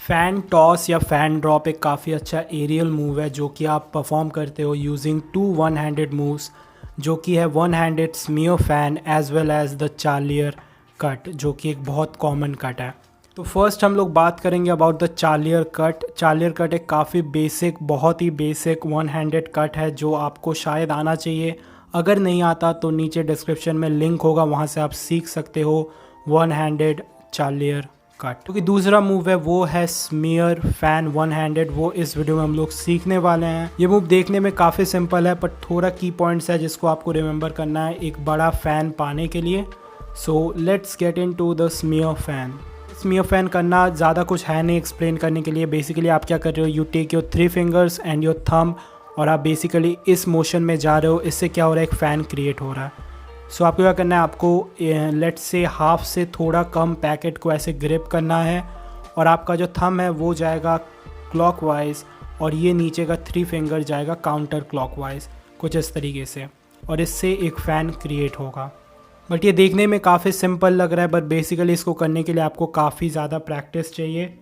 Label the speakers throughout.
Speaker 1: Fan toss या fan drop एक काफ़ी अच्छा एरियल मूव है जो कि आप परफॉर्म करते हो using two one handed moves, जो कि है one handed smear fan as well as the Charlier cut, जो कि एक बहुत कॉमन कट है। तो फर्स्ट हम लोग बात करेंगे about the Charlier cut. Charlier cut एक काफ़ी बेसिक, बहुत ही बेसिक वन हैंडेड कट है जो आपको शायद आना चाहिए। अगर नहीं आता तो नीचे डिस्क्रिप्शन में लिंक होगा, वहाँ से आप सीख सकते हो वन हैंडेड चार्लियर कट। क्योंकि दूसरा मूव है वो है स्मियर फैन वन हैंडेड, वो इस वीडियो में हम लोग सीखने वाले हैं। ये मूव देखने में काफ़ी सिंपल है पर थोड़ा की पॉइंट्स है जिसको आपको रिमेंबर करना है एक बड़ा फ़ैन पाने के लिए। So let's get into the smear fan. Smear fan करना ज़्यादा कुछ है नहीं एक्सप्लेन करने के लिए। बेसिकली आप क्या कर रहे हो, you take your 3 fingers and your thumb और आप बेसिकली इस मोशन में जा रहे हो। इससे क्या हो रहा है, एक फ़ैन क्रिएट हो रहा है। सो आपको क्या करना है, आपको लेट्स से हाफ से थोड़ा कम पैकेट को ऐसे ग्रिप करना है और आपका जो थंब है वो जाएगा क्लॉकवाइज और ये नीचे का 3 फिंगर जाएगा काउंटर क्लॉकवाइज, कुछ इस तरीके से, और इससे एक फ़ैन क्रिएट होगा। बट ये देखने में काफ़ी सिंपल लग रहा है, बट बेसिकली इसको करने के लिए आपको काफ़ी ज़्यादा प्रैक्टिस चाहिए।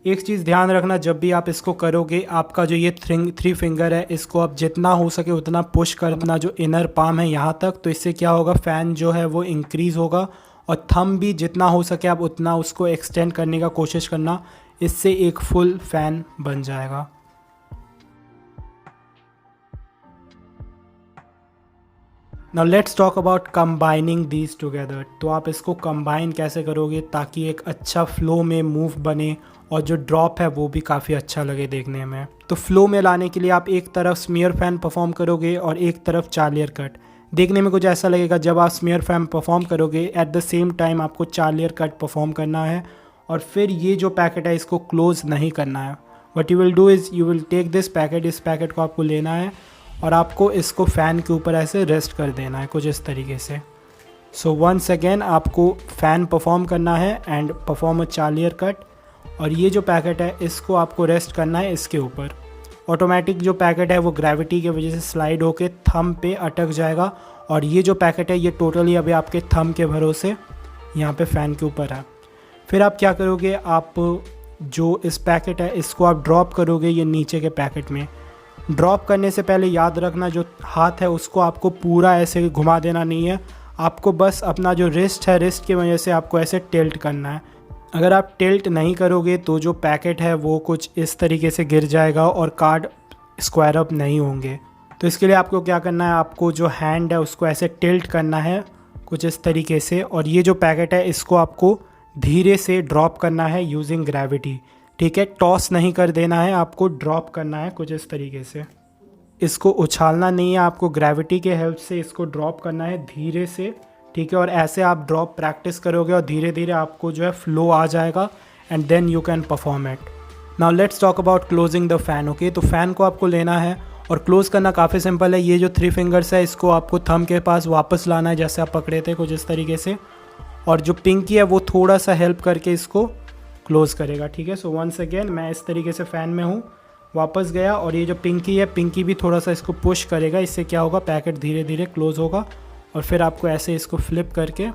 Speaker 1: एक चीज़ ध्यान रखना, जब भी आप इसको करोगे आपका जो ये 3 फिंगर है इसको आप जितना हो सके उतना पुश कर अपना जो इनर पाम है यहाँ तक। तो इससे क्या होगा, फ़ैन जो है वो इंक्रीज़ होगा और थंब भी जितना हो सके आप उतना उसको एक्सटेंड करने का कोशिश करना, इससे एक फुल फ़ैन बन जाएगा। Now let's talk about combining these together. तो आप इसको कंबाइन कैसे करोगे ताकि एक अच्छा फ्लो में मूव बने और जो ड्रॉप है वो भी काफ़ी अच्छा लगे देखने में। तो फ्लो में लाने के लिए आप एक तरफ स्मियर फैन परफॉर्म करोगे और एक तरफ चार्लियर कट। देखने में कुछ ऐसा लगेगा जब आप स्मियर फैन परफॉर्म करोगे एट द सेम टाइम आपको चार्लियर कट परफॉर्म करना है और फिर ये जो पैकेट है इसको क्लोज नहीं करना है। What you will do is you will take this packet, इस पैकेट को आपको लेना है और आपको इसको फ़ैन के ऊपर ऐसे रेस्ट कर देना है कुछ इस तरीके से। सो वंस अगेन आपको फ़ैन परफॉर्म करना है and perform a Charlier cut और ये जो पैकेट है इसको आपको रेस्ट करना है इसके ऊपर। ऑटोमेटिक जो पैकेट है वो ग्रेविटी की वजह से स्लाइड होके थंब पे अटक जाएगा और ये जो पैकेट है ये टोटली अभी आपके थंब के भरोसे यहाँ पे फ़ैन के ऊपर है। फिर आप क्या करोगे, आप जो इस पैकेट है इसको आप ड्रॉप करोगे ये नीचे के पैकेट में। ड्रॉप करने से पहले याद रखना जो हाथ है उसको आपको पूरा ऐसे घुमा देना नहीं है, आपको बस अपना जो रिस्ट है रिस्ट की वजह से आपको ऐसे टिल्ट करना है। अगर आप टिल्ट नहीं करोगे तो जो पैकेट है वो कुछ इस तरीके से गिर जाएगा और कार्ड स्क्वायर अप नहीं होंगे। तो इसके लिए आपको क्या करना है, आपको जो हैंड है उसको ऐसे टिल्ट करना है कुछ इस तरीके से और ये जो पैकेट है इसको आपको धीरे से ड्रॉप करना है यूजिंग ग्रेविटी। ठीक है, टॉस नहीं कर देना है, आपको ड्रॉप करना है कुछ इस तरीके से। इसको उछालना नहीं है, आपको ग्रेविटी के हेल्प से इसको ड्रॉप करना है धीरे से। ठीक है, और ऐसे आप ड्रॉप प्रैक्टिस करोगे और धीरे धीरे आपको जो है फ्लो आ जाएगा and then you can perform it. Now let's talk about closing the fan. Okay, तो फ़ैन को आपको लेना है और क्लोज़ करना काफ़ी सिंपल है। ये जो 3 फिंगर्स है इसको आपको थंब के पास वापस लाना है जैसे आप पकड़े थे कुछ इस तरीके से, और जो पिंकी है वो थोड़ा सा हेल्प करके इसको क्लोज़ करेगा। ठीक है, सो वंस अगेन मैं इस तरीके से फ़ैन में हूँ, वापस गया और ये जो पिंकी है पिंकी भी थोड़ा सा इसको पुश करेगा। इससे क्या होगा, पैकेट धीरे धीरे क्लोज़ होगा और फिर आपको ऐसे इसको फ्लिप करके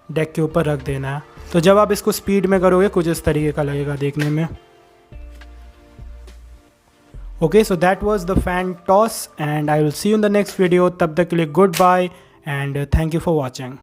Speaker 1: डेक के ऊपर रख देना है। तो जब आप इसको स्पीड में करोगे कुछ इस तरीके का लगेगा देखने में। Okay, so that was the fan toss and I will see you in the next video. तब तक के लिए goodbye and thank you for watching.